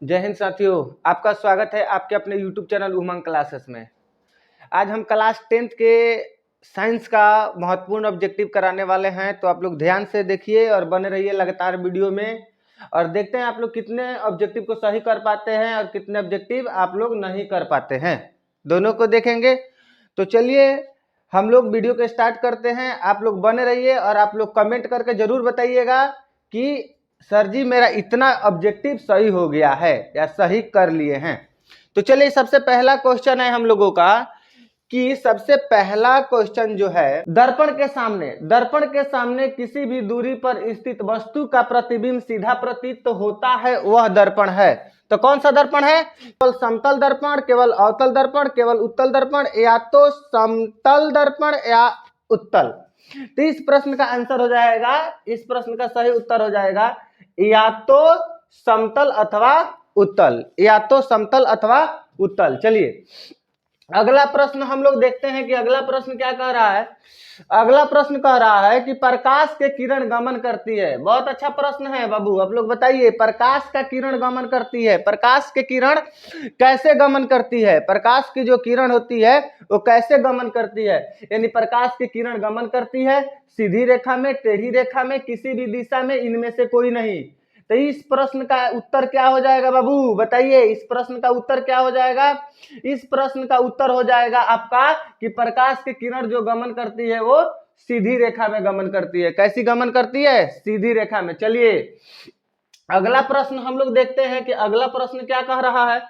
जय हिंद साथियों, आपका स्वागत है आपके अपने YouTube चैनल उमंग क्लासेस में। आज हम क्लास 10th के साइंस का महत्वपूर्ण ऑब्जेक्टिव कराने वाले हैं, तो आप लोग ध्यान से देखिए और बने रहिए लगातार वीडियो में और देखते हैं आप लोग कितने ऑब्जेक्टिव को सही कर पाते हैं और कितने ऑब्जेक्टिव आप लोग नहीं कर पाते हैं। दोनों को देखेंगे। तो चलिए हम लोग वीडियो को स्टार्ट करते हैं। आप लोग बने रहिए और आप लोग कमेंट करके जरूर बताइएगा कि सर जी मेरा इतना ऑब्जेक्टिव सही हो गया है या सही कर लिए हैं। तो चलिए सबसे पहला क्वेश्चन है हम लोगों का कि सबसे पहला क्वेश्चन जो है, दर्पण के सामने किसी भी दूरी पर स्थित वस्तु का प्रतिबिंब सीधा प्रतीत होता है, वह दर्पण है। तो कौन सा दर्पण है? केवल समतल दर्पण, केवल अवतल दर्पण, केवल उत्तल दर्पण, या तो समतल दर्पण या उत्तल। तो इस प्रश्न का आंसर हो जाएगा, इस प्रश्न का सही उत्तर हो जाएगा या तो समतल अथवा उत्तल, या तो समतल अथवा उत्तल। चलिए अगला प्रश्न हम लोग देखते हैं कि अगला प्रश्न क्या कह रहा है। अगला प्रश्न कह रहा है कि प्रकाश के किरण गमन करती है। बहुत अच्छा प्रश्न है बाबू, आप लोग बताइए प्रकाश का किरण गमन करती है, प्रकाश के किरण कैसे गमन करती है? प्रकाश की जो किरण होती है वो कैसे गमन करती है? यानी प्रकाश की किरण गमन करती है सीधी रेखा में, टेढ़ी रेखा में, किसी भी दिशा में, इनमें से कोई नहीं। तो इस प्रश्न का उत्तर क्या हो जाएगा बाबू, बताइए इस प्रश्न का उत्तर क्या हो जाएगा? इस प्रश्न का उत्तर हो जाएगा आपका कि प्रकाश की किरण जो गमन करती है वो सीधी रेखा में गमन करती है। कैसी गमन करती है? सीधी रेखा में। चलिए अगला प्रश्न हम लोग देखते हैं कि अगला प्रश्न क्या कह रहा है।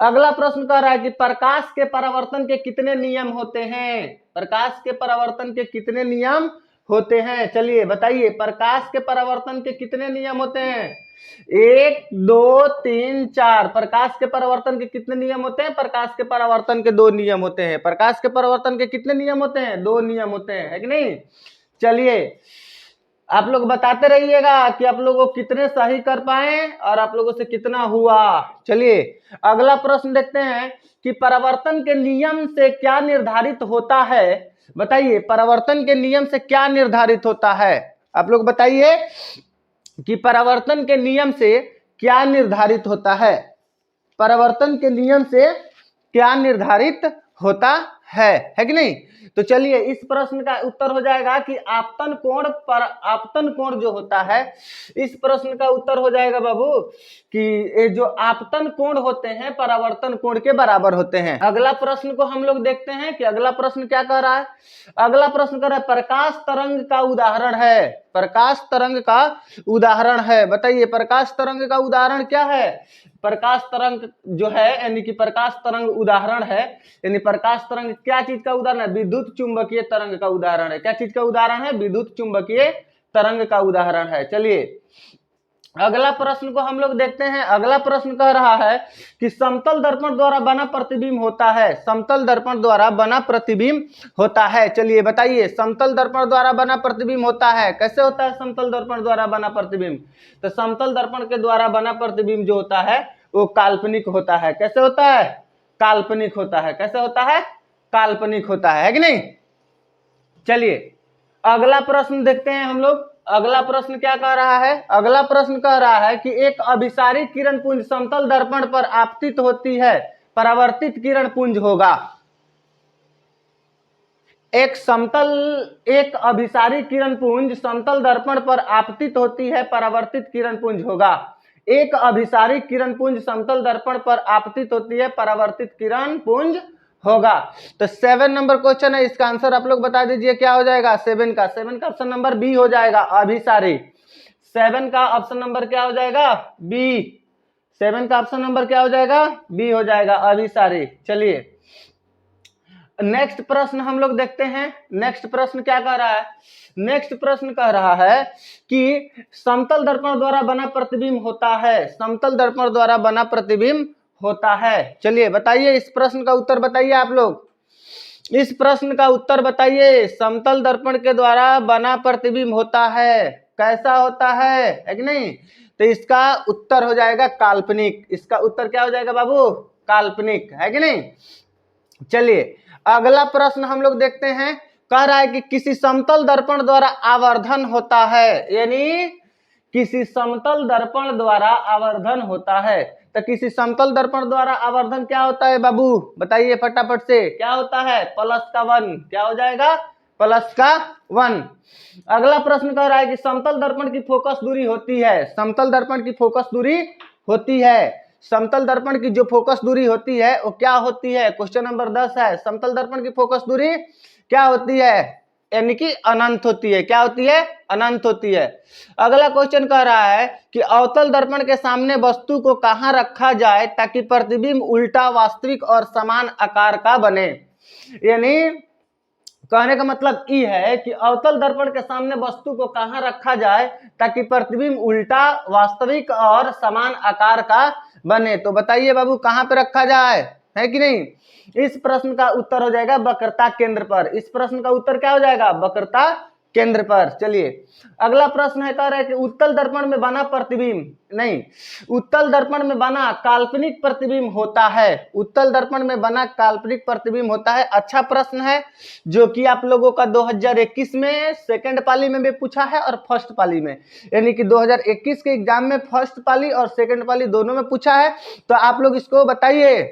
अगला प्रश्न कह रहा है कि प्रकाश के परावर्तन के कितने नियम होते हैं? प्रकाश के परावर्तन के कितने नियम होते हैं? चलिए बताइए प्रकाश के परावर्तन के कितने नियम होते हैं? 1 2 3 4। प्रकाश के परावर्तन के कितने नियम होते हैं? प्रकाश के परावर्तन के 2 नियम होते हैं। प्रकाश के परावर्तन के कितने नियम होते हैं? 2 नियम होते हैं, है कि नहीं? चलिए आप लोग बताते रहिएगा कि आप लोगों को कितने सही कर पाए और आप लोगों से कितना हुआ। चलिए अगला प्रश्न देखते हैं कि परावर्तन के नियम से क्या निर्धारित होता है? बताइए परावर्तन के नियम से क्या निर्धारित होता है? आप लोग बताइए कि परावर्तन के नियम से क्या निर्धारित होता है? परावर्तन के नियम से क्या निर्धारित होता है कि नहीं? तो चलिए इस प्रश्न का उत्तर हो जाएगा कि आपतन कोण जो होता है, इस प्रश्न का उत्तर हो जाएगा बाबू कि ये जो आपतन कोण होते हैं परावर्तन कोण के बराबर होते हैं। अगला प्रश्न को हम लोग देखते हैं कि अगला प्रश्न क्या कह रहा है। अगला प्रश्न कह रहा है प्रकाश तरंग का उदाहरण है। प्रकाश तरंग का उदाहरण है, बताइए प्रकाश तरंग का उदाहरण क्या है? प्रकाश तरंग जो है यानी कि प्रकाश तरंग उदाहरण है, यानी प्रकाश तरंग क्या चीज का उदाहरण है? विद्युत चुंबकीय तरंग का उदाहरण है। क्या चीज का उदाहरण है? विद्युत चुंबकीय तरंग का उदाहरण है। चलिए अगला प्रश्न को हम लोग देखते हैं। अगला प्रश्न कह रहा है कि समतल दर्पण द्वारा बना प्रतिबिंब होता है। समतल दर्पण द्वारा बना प्रतिबिंब होता है। चलिए बताइए समतल दर्पण द्वारा बना प्रतिबिंब होता है। कैसे होता है समतल दर्पण द्वारा बना प्रतिबिंब? तो समतल दर्पण के द्वारा बना प्रतिबिंब जो होता है वो काल्पनिक होता है। कैसे होता है? काल्पनिक होता है। कैसे होता है? काल्पनिक होता है कि नहीं? चलिए अगला प्रश्न देखते हैं हम लोग। अगला प्रश्न क्या कह रहा है? अगला प्रश्न कह रहा है कि एक अभिसारी किरण पुंज समतल दर्पण पर आपतित होती है, परावर्तित किरण पुंज होगा। एक अभिसारी किरण पुंज समतल दर्पण पर आपतित होती है, परावर्तित किरण पुंज होगा। एक अभिसारी किरण पुंज समतल दर्पण पर आपतित होती है, परावर्तित किरण पुंज होगा। तो 7 नंबर क्वेश्चन है, इसका आंसर आप लोग बता दीजिए क्या हो जाएगा? 7 का ऑप्शन नंबर बी हो जाएगा, अभिसारी। 7 का ऑप्शन नंबर क्या हो जाएगा? बी। 7 का ऑप्शन नंबर क्या हो जाएगा? बी हो जाएगा, अभिसारी। चलिए नेक्स्ट प्रश्न हम लोग देखते हैं। नेक्स्ट प्रश्न क्या कह रहा है? नेक्स्ट प्रश्न कह रहा है कि समतल दर्पण द्वारा बना प्रतिबिंब होता है। समतल दर्पण द्वारा बना प्रतिबिंब होता है। चलिए बताइए इस प्रश्न का उत्तर बताइए आप लोग। इस प्रश्न का उत्तर बताइए। समतल दर्पण के द्वारा बना प्रतिबिंब होता है। कैसा होता है कि नहीं? तो इसका उत्तर हो जाएगा काल्पनिक। इसका उत्तर क्या हो जाएगा बाबू? काल्पनिक, है कि नहीं? चलिए अगला प्रश्न हम लोग देखते हैं। कह रहा है कि किसी समतल दर्पण द्वारा आवर्धन होता है, यानी किसी समतल दर्पण द्वारा आवर्धन होता है। तो किसी समतल दर्पण द्वारा आवर्धन क्या होता है बाबू, बताइए फटाफट से, क्या होता है, +1। क्या हो जाएगा, +1। अगला प्रश्न कह रहा है कि समतल दर्पण की फोकस दूरी होती है, समतल दर्पण की फोकस दूरी होती है, समतल दर्पण की जो फोकस दूरी होती है वो क्या होती है, क्वेश्चन नंबर 10 है, समतल दर्पण की फोकस दूरी क्या होती है, यानी कि अनंत होती है। क्या होती है, अनंत होती है। अगला क्वेश्चन कह रहा है कि अवतल दर्पण के सामने वस्तु को कहां रखा जाए ताकि प्रतिबिंब उल्टा, वास्तविक और समान आकार का बने। यानी कहने का मतलब ये है कि अवतल दर्पण के सामने वस्तु को कहां रखा जाए ताकि प्रतिबिंब उल्टा, वास्तविक और समान आकार का बने। तो बताइए बाबू कहां पे रखा जाए, है कि नहीं। इस प्रश्न का उत्तर हो जाएगा वक्रता केंद्र पर। इस प्रश्न का उत्तर क्या हो जाएगा, वक्रता केंद्र पर। चलिए अगला प्रश्न है, कह रहा है कि उत्तल दर्पण में बना प्रतिबिंब, नहीं, उत्तल दर्पण में बना काल्पनिक प्रतिबिंब होता है, उत्तल दर्पण में बना काल्पनिक प्रतिबिंब होता है। अच्छा प्रश्न है जो कि आप लोगों का 2021 में सेकंड पाली में भी पूछा है और फर्स्ट पाली में, यानी कि 2021 के एग्जाम में फर्स्ट पाली और सेकंड पाली दोनों में पूछा है। तो आप लोग इसको बताइए,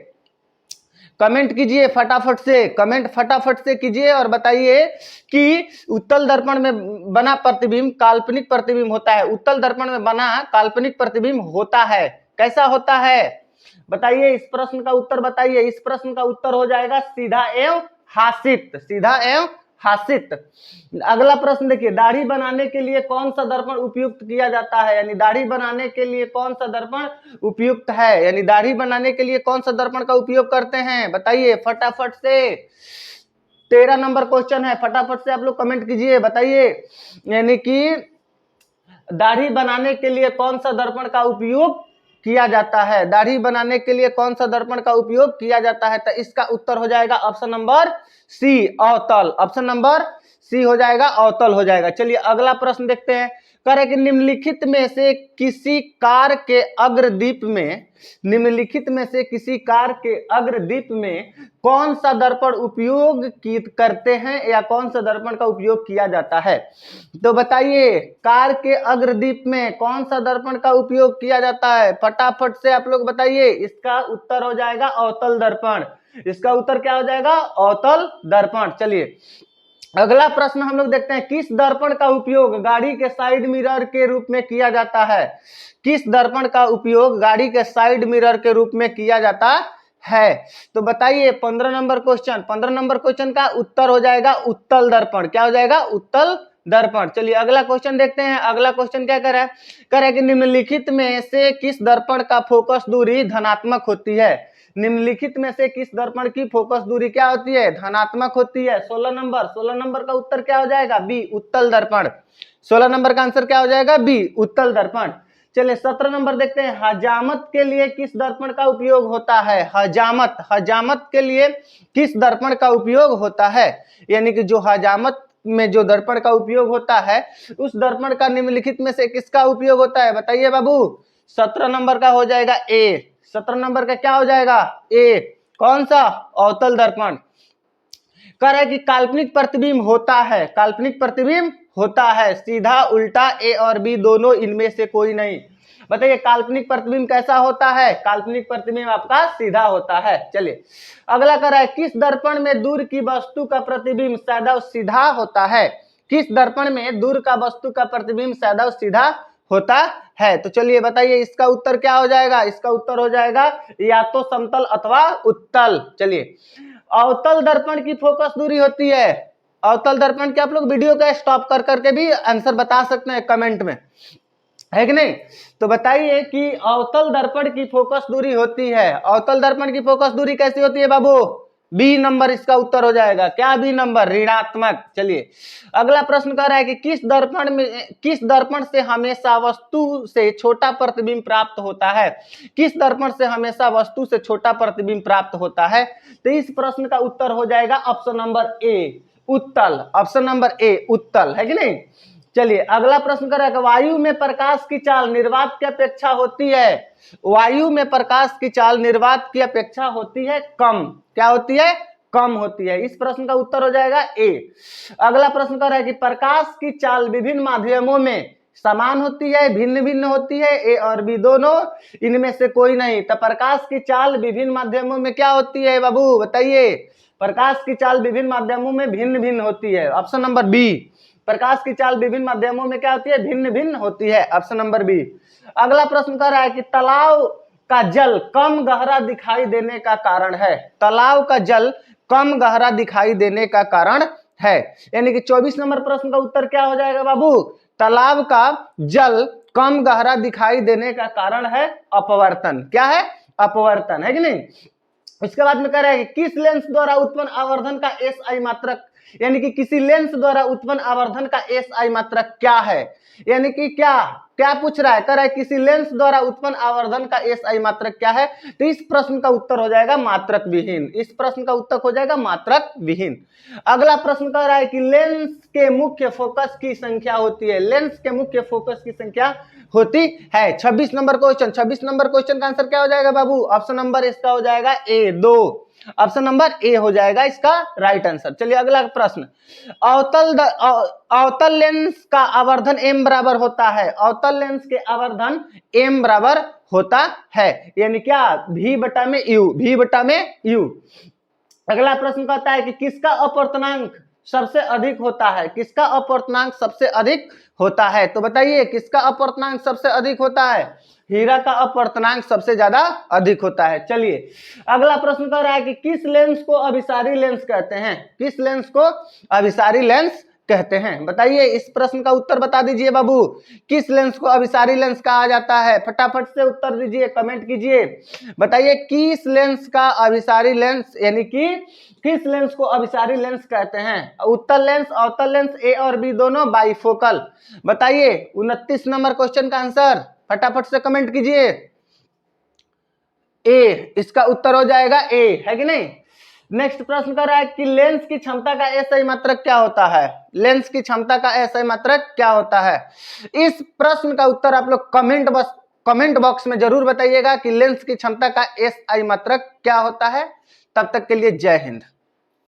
कमेंट कीजिए फटाफट से, कमेंट फटाफट से कीजिए और बताइए कि उत्तल दर्पण में बना प्रतिबिंब काल्पनिक प्रतिबिंब होता है, उत्तल दर्पण में बना काल्पनिक प्रतिबिंब होता है, कैसा होता है बताइए। इस प्रश्न का उत्तर बताइए। इस प्रश्न का उत्तर हो जाएगा सीधा एवं हासित, सीधा एवं हासित। अगला प्रश्न देखिए, दाढ़ी बनाने के लिए कौन सा दर्पण उपयुक्त किया जाता है, यानी दाढ़ी बनाने के लिए कौन सा दर्पण उपयुक्त है, यानी दाढ़ी बनाने के लिए कौन सा दर्पण का उपयोग करते हैं, बताइए फटाफट से। 13 नंबर क्वेश्चन है, फटाफट से आप लोग कमेंट कीजिए, बताइए। यानी कि दाढ़ी बनाने के लिए कौन सा दर्पण का उपयोग किया जाता है, दाढ़ी बनाने के लिए कौन सा दर्पण का उपयोग किया जाता है। तो इसका उत्तर हो जाएगा ऑप्शन नंबर सी, अवतल। ऑप्शन नंबर सी हो जाएगा, अवतल हो जाएगा। चलिए अगला प्रश्न देखते हैं। कह रहे कि निम्नलिखित में से किसी कार के अग्रदीप में, निम्नलिखित में से किसी कार के अग्रदीप में कौन सा दर्पण उपयोग करते हैं या कौन सा दर्पण का उपयोग किया जाता है। तो बताइए कार के अग्रदीप में कौन सा दर्पण का उपयोग किया जाता है, फटाफट से आप लोग बताइए। इसका उत्तर हो जाएगा अवतल दर्पण। इसका उत्तर क्या हो जाएगा, अवतल दर्पण। चलिए अगला प्रश्न हम लोग देखते हैं, किस दर्पण का उपयोग गाड़ी के साइड मिरर के रूप में किया जाता है, किस दर्पण का उपयोग गाड़ी के साइड मिरर के रूप में किया जाता है। तो बताइए 15 नंबर क्वेश्चन, 15 नंबर क्वेश्चन का उत्तर हो जाएगा उत्तल दर्पण। क्या हो जाएगा, उत्तल दर्पण। चलिए अगला क्वेश्चन देखते हैं। अगला क्वेश्चन क्या कर रहा है, कह रहा है कि निम्नलिखित में से किस दर्पण का फोकस दूरी धनात्मक होती है, निम्नलिखित में से किस दर्पण की फोकस दूरी क्या होती है, धनात्मक होती है। 16 नंबर, 16 नंबर का उत्तर क्या हो जाएगा, बी, उत्तल दर्पण। 16 नंबर का आंसर क्या हो जाएगा, बी, उत्तल दर्पण। चलिए 17 नंबर देखते हैं, हजामत के लिए किस दर्पण का उपयोग होता है, हजामत, हजामत के लिए किस दर्पण का उपयोग होता है, यानी कि जो हजामत में जो दर्पण का उपयोग होता है उस दर्पण का निम्नलिखित में से किसका उपयोग होता है, बताइए बाबू। 17 नंबर का हो जाएगा ए, 17 नंबर का क्या हो जाएगा, ए, कौन सा, अवतल दर्पण। कह रहा है कि काल्पनिक प्रतिबिंब होता है, काल्पनिक प्रतिबिंब होता है, सीधा, उल्टा, ए और बी दोनों, इनमें से कोई नहीं। बताइए काल्पनिक प्रतिबिंब कैसा होता है, काल्पनिक प्रतिबिंब आपका सीधा होता है। चलिए अगला कह रहा है, किस दर्पण में दूर की वस्तु का प्रतिबिंब सदैव सीधा होता है, किस दर्पण में दूर का वस्तु का प्रतिबिंब सदैव सीधा होता है। तो चलिए बताइए इसका उत्तर क्या हो जाएगा, इसका उत्तर हो जाएगा या तो समतल अथवा उत्तल। चलिए अवतल दर्पण की फोकस दूरी होती है, अवतल दर्पण के आप लोग वीडियो का स्टॉप कर करके भी आंसर बता सकते हैं कमेंट में, है कि नहीं। तो बताइए कि अवतल दर्पण की फोकस दूरी होती है, अवतल दर्पण की फोकस दूरी कैसी होती है बाबू, बी नंबर इसका उत्तर हो जाएगा। क्या बी नंबर, ऋणात्मक। चलिए अगला प्रश्न कर रहा है कि किस दर्पण में, किस दर्पण से हमेशा वस्तु से छोटा प्रतिबिंब प्राप्त होता है, किस दर्पण से हमेशा वस्तु से छोटा प्रतिबिंब प्राप्त होता है। तो इस प्रश्न का उत्तर हो जाएगा ऑप्शन नंबर ए, उत्तल। ऑप्शन नंबर ए, उत्तल, है कि नहीं। चलिए अगला प्रश्न कर रहा है, वायु में प्रकाश की चाल निर्वात की अपेक्षा होती है, वायु में प्रकाश की चाल निर्वात की अपेक्षा होती है कम, क्या होती है, कम होती है। इस प्रश्न का उत्तर हो जाएगा ए। अगला प्रश्न कर रहा है कि प्रकाश की चाल विभिन्न माध्यमों में समान होती है, भिन्न भिन्न होती है, ए और बी दोनों, इनमें से कोई नहीं। तो प्रकाश की चाल विभिन्न माध्यमों में क्या होती है बाबू, बताइए। प्रकाश की चाल विभिन्न माध्यमों में भिन्न भिन्न होती है, ऑप्शन नंबर बी। प्रकाश की चाल विभिन्न माध्यमों में क्या होती है, भिन्न भिन्न होती है, ऑप्शन नंबर बी। अगला प्रश्न कह रहा है कि तालाब का जल कम गहरा दिखाई देने का कारण है। तालाब का जल कम गहरा दिखाई देने का कारण है, यानी कि 24 नंबर प्रश्न का उत्तर क्या हो जाएगा बाबू, तालाब का जल कम गहरा दिखाई देने का कारण है अपवर्तन। क्या है, अपवर्तन, है कि नहीं। इसके बाद में कह रहा है कि किस लेंस द्वारा उत्पन्न आवर्धन का एसआई मात्रक, यानी कि किसी लेंस द्वारा उत्पन्न आवर्धन का एसआई मात्रक क्या है, यानी कि क्या क्या पूछ रहा है, कह रहा है किसी लेंस द्वारा उत्पन्न आवर्धन का एसआई मात्रक क्या है। तो इस प्रश्न का उत्तर हो जाएगा मात्रक विहीन, इस प्रश्न का उत्तर हो जाएगा मात्रक विहीन। अगला प्रश्न कह रहा है कि लेंस के मुख्य फोकस की संख्या होती है, लेंस के मुख्य फोकस की संख्या होती है। 26 नंबर क्वेश्चन, 26 नंबर क्वेश्चन का आंसर क्या हो जाएगा बाबू, ऑप्शन नंबर इसका हो जाएगा ए 2, ऑप्शन नंबर ए हो जाएगा इसका राइट आंसर। चलिए अगला प्रश्न, अवतल लेंस का आवर्धन एम बराबर होता है, अवतल लेंस के आवर्धन एम बराबर होता है, यानी क्या, भी बटा में यू, भी बटा में यू। अगला प्रश्न कहता है कि किसका अपवर्तनांक सबसे अधिक होता है, किसका अपवर्तनांक सबसे अधिक होता है, तो बताइए किसका अपवर्तनांक सबसे अधिक होता है, हीरा का अपवर्तनांक सबसे ज्यादा अधिक होता है। चलिए अगला प्रश्न कह रहा है कि किस लेंस को अभिसारी लेंस कहते हैं, किस लेंस को अभिसारी लेंस कहते हैं, बताइए। इस प्रश्न का उत्तर बता दीजिए बाबू, किस लेंस को अभिसारी लेंस कहा जाता है, फटाफट से उत्तर दीजिए, कमेंट कीजिए, बताइए किस लेंस का अभिसारी लेंस, यानी कि किस लेंस को अभिसारी लेंस कहते हैं। उत्तल लेंस, अवतल लेंस, ए और बी दोनों, बाइफोकल, बताइए। 29 नंबर क्वेश्चन का आंसर फटाफट से कमेंट कीजिए, ए, इसका उत्तर हो जाएगा ए, है कि नहीं। नेक्स्ट प्रश्न कर रहा है कि लेंस की क्षमता का एसआई मात्रक क्या होता है, लेंस की क्षमता का एसआई मात्रक क्या होता है। इस प्रश्न का उत्तर आप लोग कमेंट बॉक्स में जरूर बताइएगा कि लेंस की क्षमता का एसआई मात्रक क्या होता है। तब तक के लिए जय हिंद।